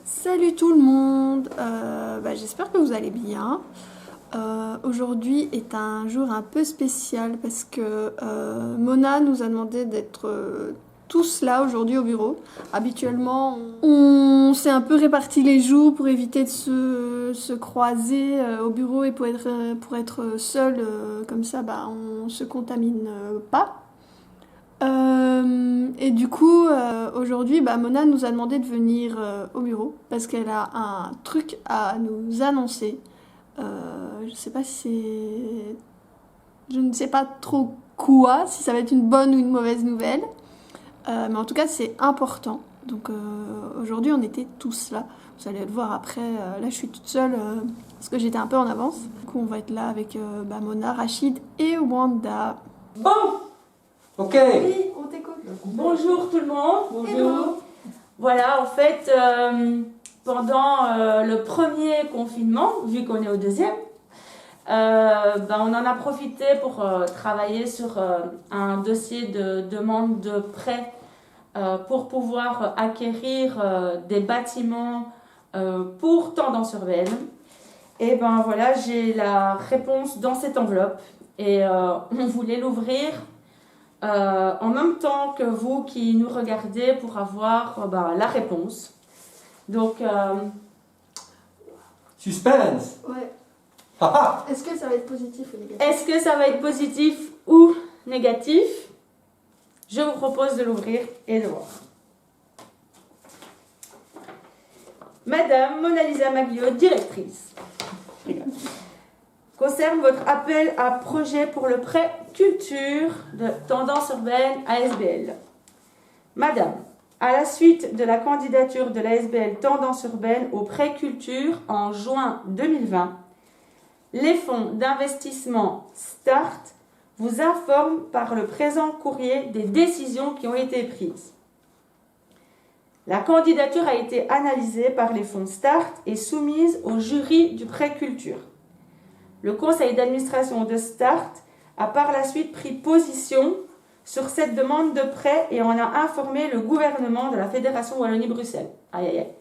Salut tout le monde, j'espère que vous allez bien. Aujourd'hui est un jour un peu spécial parce que Mona nous a demandé d'être tous là aujourd'hui au bureau. Habituellement, on s'est un peu réparti les jours pour éviter de se croiser au bureau et pour être seul, comme ça on se contamine pas. Et du coup, aujourd'hui, Mona nous a demandé de venir au bureau parce qu'elle a un truc à nous annoncer. Je sais pas si c'est... Je ne sais pas trop quoi, si ça va être une bonne ou une mauvaise nouvelle. Mais en tout cas, c'est important. Donc aujourd'hui, on était tous là. Vous allez le voir après. Là, je suis toute seule parce que j'étais un peu en avance. Du coup, on va être là avec Mona, Rachid et Wanda. Bon, ok. Oui, on t'écoute. Bonjour tout le monde. Bonjour. Voilà, en fait, pendant le premier confinement, vu qu'on est au deuxième, on en a profité pour travailler sur un dossier de demande de prêt pour pouvoir acquérir des bâtiments pour Tendance Urbaine. Et voilà, j'ai la réponse dans cette enveloppe et on voulait l'ouvrir en même temps que vous qui nous regardez pour avoir la réponse. Donc, Suspense. Ouais. Ah Est-ce que ça va être positif ou négatif? est-ce que ça va être positif ou négatif? Je vous propose de l'ouvrir et de voir. Madame Mona Lisa Maglio, directrice. Concerne votre appel à projet pour le prêt culture de Tendance Urbaine ASBL. Madame, à la suite de la candidature de l'ASBL Tendance Urbaine au prêt culture en juin 2020, les fonds d'investissement START vous informent par le présent courrier des décisions qui ont été prises. La candidature a été analysée par les fonds START et soumise au jury du prêt culture. Le conseil d'administration de START a par la suite pris position sur cette demande de prêt et en a informé le gouvernement de la Fédération Wallonie-Bruxelles. Aïe aïe aïe.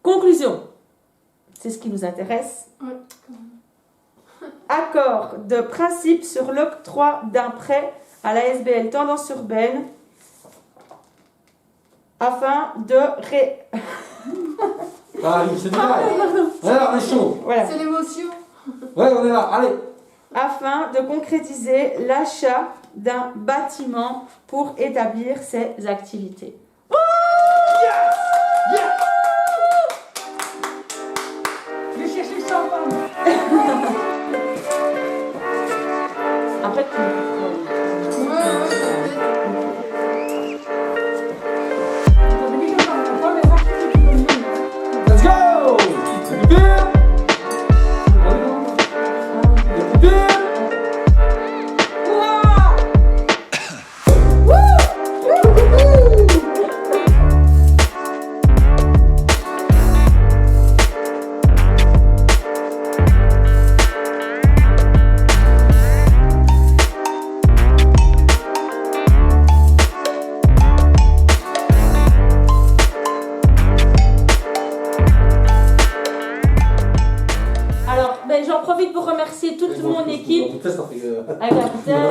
Conclusion. C'est ce qui nous intéresse. Ouais. Accord de principe sur l'octroi d'un prêt à la SBL Tendance Urbaine afin de Ah oui, c'est du travail. Alors, on est chaud. voilà. C'est l'émotion. Ouais, on est là. Allez. Afin de concrétiser l'achat d'un bâtiment pour établir ses activités. Je vais chercher le champagne. Après, Let's go. Du bière. Du bière. alors, j'en profite pour remercier toute mon équipe avec la bouteille.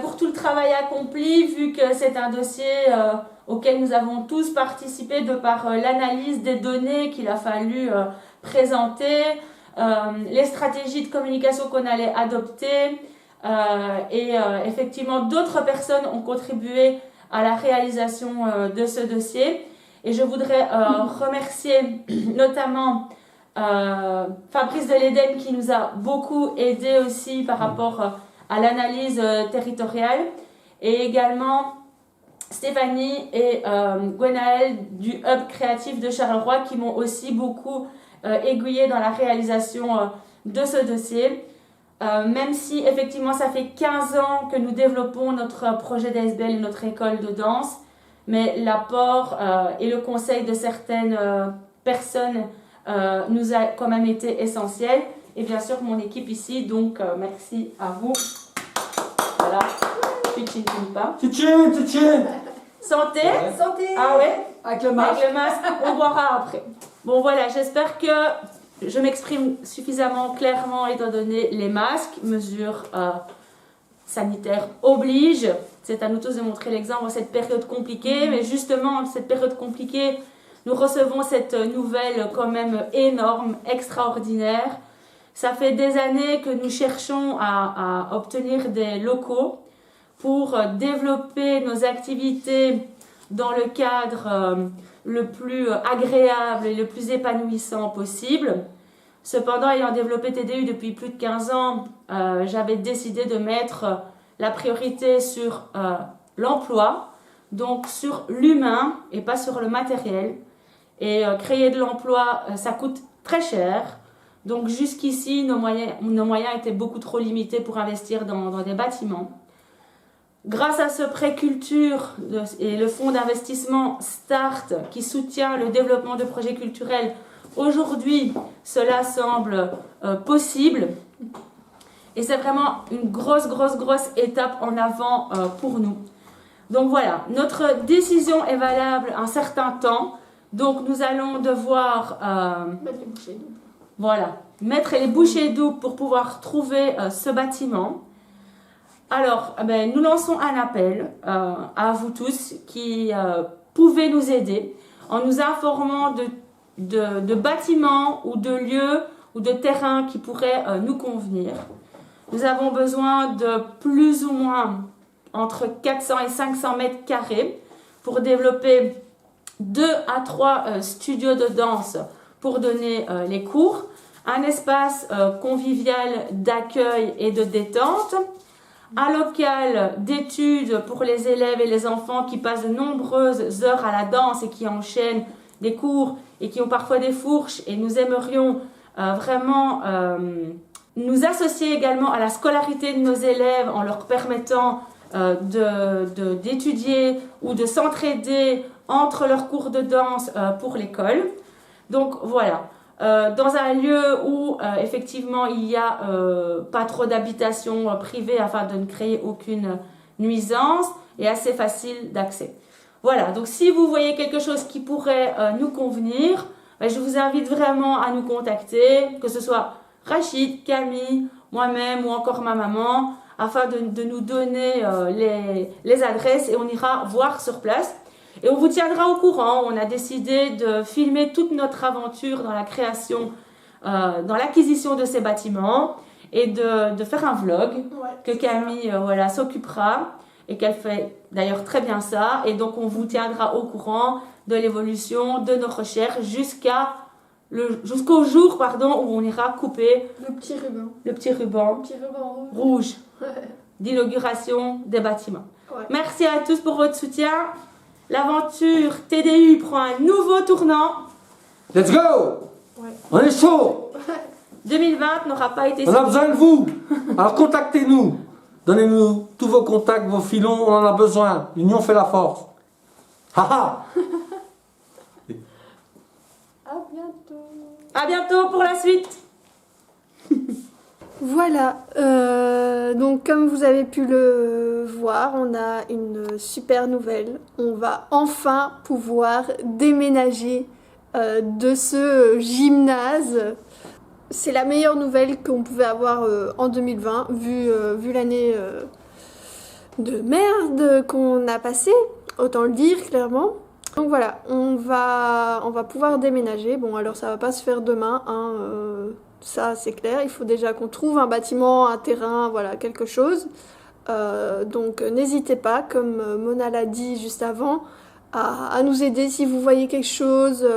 Pour tout le travail accompli, vu que c'est un dossier auquel nous avons tous participé de par l'analyse des données qu'il a fallu présenter, les stratégies de communication qu'on allait adopter, et effectivement d'autres personnes ont contribué à la réalisation de ce dossier. Et je voudrais remercier notamment Fabrice de l'Éden qui nous a beaucoup aidé aussi par rapport à l'analyse territoriale, et également Stéphanie et Gwenaël du Hub Créatif de Charleroi qui m'ont aussi beaucoup aiguillé dans la réalisation de ce dossier. Même si effectivement ça fait 15 ans que nous développons notre projet d'ASBL et notre école de danse, mais l'apport et le conseil de certaines personnes nous a quand même été essentiel. Et bien sûr mon équipe ici, donc merci à vous. Voilà, tu ne pas. C'est chill. Santé. Ouais. Santé. Ah ouais. Avec le masque. Avec le masque, on boira après. Bon voilà, j'espère que je m'exprime suffisamment clairement étant donné les masques, mesures sanitaires obligent. C'est à nous tous de montrer l'exemple en cette période compliquée, mais justement, en cette période compliquée, nous recevons cette nouvelle quand même énorme, extraordinaire. Ça fait des années que nous cherchons à obtenir des locaux pour développer nos activités dans le cadre le plus agréable et le plus épanouissant possible. Cependant, ayant développé TDU depuis plus de 15 ans, j'avais décidé de mettre la priorité sur l'emploi, donc sur l'humain et pas sur le matériel. Et créer de l'emploi, ça coûte très cher. Donc jusqu'ici, nos moyens étaient beaucoup trop limités pour investir dans des bâtiments. Grâce à ce prêt culture et le fonds d'investissement START qui soutient le développement de projets culturels, aujourd'hui, cela semble possible. Et c'est vraiment une grosse étape en avant pour nous. Donc voilà, notre décision est valable un certain temps. Donc nous allons devoir mettre les bouchées doubles pour pouvoir trouver ce bâtiment. Alors, nous lançons un appel à vous tous qui pouvez nous aider en nous informant de bâtiments ou de lieux ou de terrains qui pourraient nous convenir. Nous avons besoin de plus ou moins entre 400 et 500 mètres carrés pour développer 2 à 3 studios de danse pour donner les cours, un espace convivial d'accueil et de détente, un local d'études pour les élèves et les enfants qui passent de nombreuses heures à la danse et qui enchaînent des cours et qui ont parfois des fourches, et nous aimerions vraiment nous associer également à la scolarité de nos élèves en leur permettant d'étudier ou de s'entraider entre leurs cours de danse pour l'école. Donc voilà, dans un lieu où effectivement il n'y a pas trop d'habitation privée afin de ne créer aucune nuisance et assez facile d'accès. Voilà, donc si vous voyez quelque chose qui pourrait nous convenir, je vous invite vraiment à nous contacter, que ce soit Rachid, Camille, moi-même ou encore ma maman, afin de nous donner les adresses et on ira voir sur place. Et on vous tiendra au courant. On a décidé de filmer toute notre aventure dans la création, dans l'acquisition de ces bâtiments et de faire un vlog que Camille s'occupera et qu'elle fait d'ailleurs très bien ça. Et donc on vous tiendra au courant de l'évolution de nos recherches jusqu'au jour où on ira couper Le petit ruban. le petit ruban rouge d'inauguration des bâtiments. Ouais. Merci à tous pour votre soutien. L'aventure TDU prend un nouveau tournant. Let's go! Ouais. On est chaud! 2020 n'aura pas été On a besoin de vous! Alors contactez-nous! Donnez-nous tous vos contacts, vos filons, on en a besoin. L'union fait la force. Haha! À bientôt. À bientôt pour la suite. Voilà, donc comme vous avez pu le voir, on a une super nouvelle. On va enfin pouvoir déménager de ce gymnase. C'est la meilleure nouvelle qu'on pouvait avoir en 2020, vu l'année de merde qu'on a passée, autant le dire clairement. Donc voilà, on va pouvoir déménager. Bon, alors ça va pas se faire demain, hein, ça c'est clair. Il faut déjà qu'on trouve un bâtiment, un terrain, voilà, quelque chose. Donc n'hésitez pas, comme Mona l'a dit juste avant, à nous aider si vous voyez quelque chose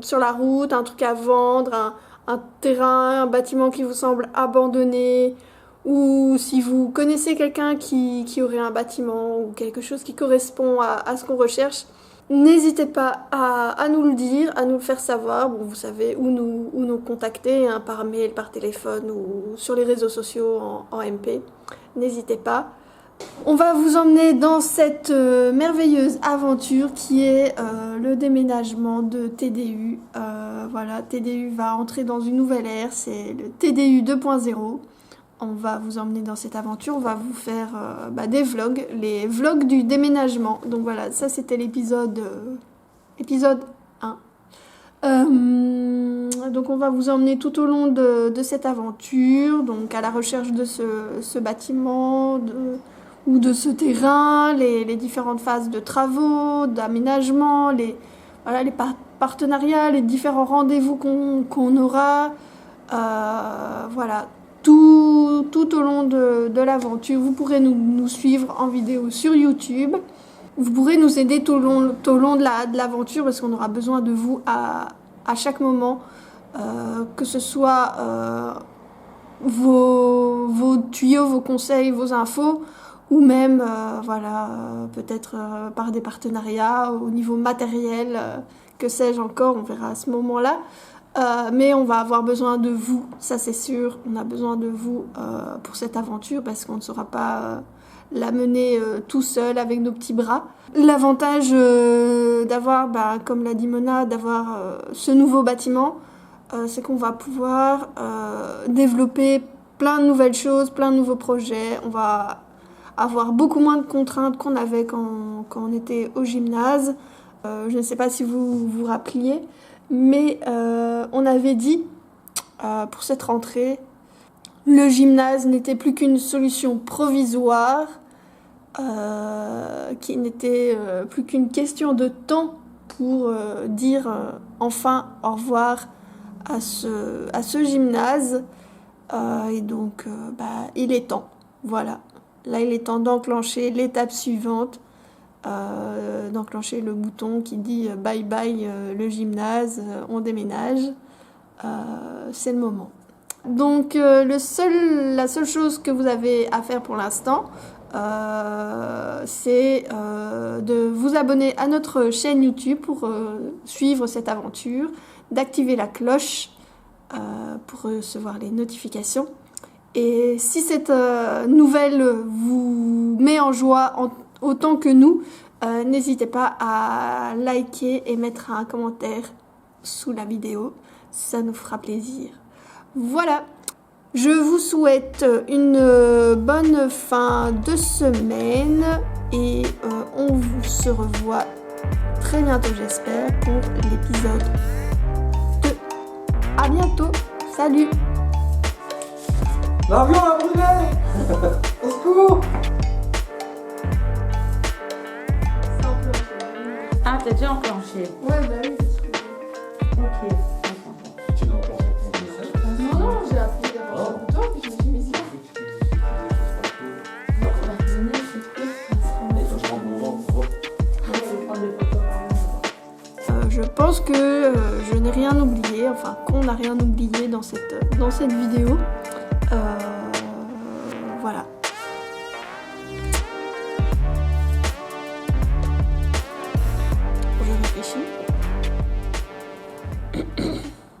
sur la route, un truc à vendre, un terrain, un bâtiment qui vous semble abandonné, ou si vous connaissez quelqu'un qui aurait un bâtiment ou quelque chose qui correspond à ce qu'on recherche, n'hésitez pas à nous le dire, à nous le faire savoir. Bon, vous savez où nous contacter, hein, par mail, par téléphone ou sur les réseaux sociaux en MP. N'hésitez pas. On va vous emmener dans cette merveilleuse aventure qui est le déménagement de TDU. Voilà, TDU va entrer dans une nouvelle ère, c'est le TDU 2.0. on va vous emmener dans cette aventure, on va vous faire des vlogs, les vlogs du déménagement. Donc voilà, ça c'était l'épisode épisode 1. Donc on va vous emmener tout au long de cette aventure, donc à la recherche de ce bâtiment ou de ce terrain, les différentes phases de travaux, d'aménagement, les partenariats, les différents rendez-vous qu'on aura. Voilà, tout au long de l'aventure. Vous pourrez nous suivre en vidéo sur YouTube. Vous pourrez nous aider tout au long de l'aventure parce qu'on aura besoin de vous à chaque moment, que ce soit vos tuyaux, vos conseils, vos infos, ou même peut-être par des partenariats au niveau matériel, que sais-je encore, on verra à ce moment-là. Mais on va avoir besoin de vous, ça c'est sûr, on a besoin de vous pour cette aventure parce qu'on ne saura pas la mener tout seul avec nos petits bras. L'avantage d'avoir, comme l'a dit Mona, d'avoir ce nouveau bâtiment, c'est qu'on va pouvoir développer plein de nouvelles choses, plein de nouveaux projets. On va avoir beaucoup moins de contraintes qu'on avait quand on était au gymnase. Je ne sais pas si vous vous rappeliez, mais on avait dit pour cette rentrée, le gymnase n'était plus qu'une solution provisoire, qui n'était plus qu'une question de temps pour dire enfin au revoir à ce gymnase. Et donc, il est temps. Voilà. Là, il est temps d'enclencher l'étape suivante, d'enclencher le bouton qui dit bye bye le gymnase, on déménage. C'est le moment. Donc, la seule chose que vous avez à faire pour l'instant, c'est de vous abonner à notre chaîne YouTube pour suivre cette aventure, d'activer la cloche pour recevoir les notifications. Et si cette nouvelle vous met en joie autant que nous, n'hésitez pas à liker et mettre un commentaire sous la vidéo, ça nous fera plaisir. Voilà, je vous souhaite une bonne fin de semaine et on se revoit très bientôt, j'espère, pour l'épisode 2. À bientôt, salut! L'avion a brûlé. Au secours. Ah, t'as déjà enclenché. Ouais, oui. Ok. Tu l'as encore sur ton Non, j'ai appris d'avoir un bouton, puis je me suis mise là. Je pense que je n'ai rien oublié, enfin qu'on n'a rien oublié dans cette vidéo.